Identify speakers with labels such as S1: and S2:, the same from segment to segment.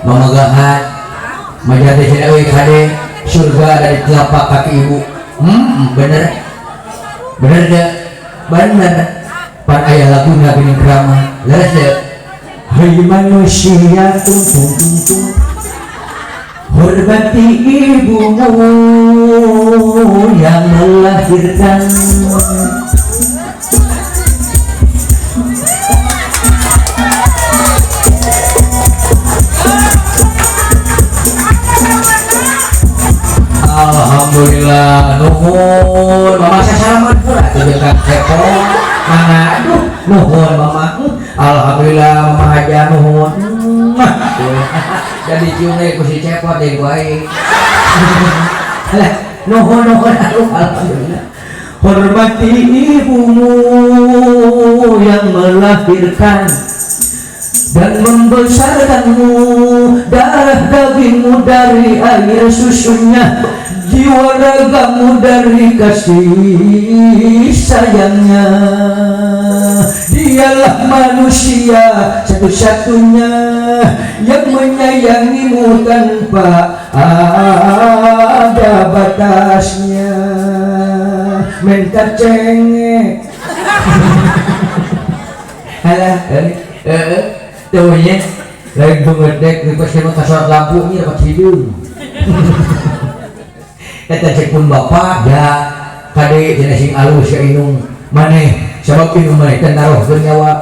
S1: Mamagahan majate sinawi kade surga dari telapak kaki ibu. Bener bener deh, bener pan ayah lagu nabi krama leres deh. Hai manusia tung hormati ibumu yang melahirkan. Alhamdulillah nuhun mama sasalaman pula tidak kepo mana aduh nuhun mama. Alhamdulillah mama haja nuhun jadi ciumnya ku si cepot yang baik. Nuhun aduh alhamdulillah. Hormati ibumu yang melahirkan dan membesarkanmu, darah dagingmu dari air susunya, jiwa ragamu dari kasih sayangnya. Dialah manusia satu-satunya yang menyayangimu tanpa ada batasnya. Minta cengek alah tuhnya lagi bengedek di pasien kasar lampunya dapat hidung. Eta cek pun bapak ya kade jenis sing alus ya inung maneh sabab inung maneh kan naruh nyawa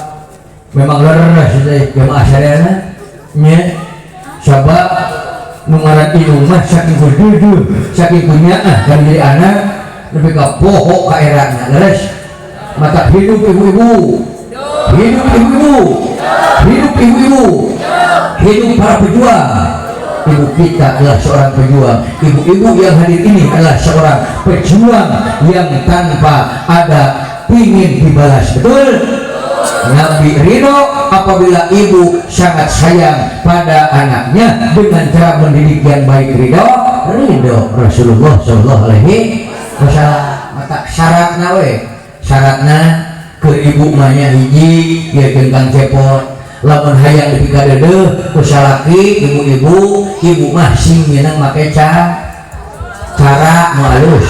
S1: memang leres sudah jamaah sadayana nya sabab nu ngaran inung mah saking kududu saking kunyaah kan jadi anak lebih ka poho ka erana leres mata hidup ibu-ibu, hidup ibu-ibu, hidup ibu-ibu, hidup para pejuang. Ibu kita adalah seorang pejuang. Ibu-ibu yang hadir ini adalah seorang pejuang yang tanpa ada ingin dibalas. Betul? Nabi ridho apabila ibu sangat sayang pada anaknya dengan cara mendidik yang baik. Ridho Rasulullah Shallallahu Alaihi Wasallam. Mata syaratna we, syaratna ke ibu mahnya hiji ya genggang cepot. Lamun hayang lebih kadede kusalaki ibu-ibu, ibu mah sing menang make cara nu alus.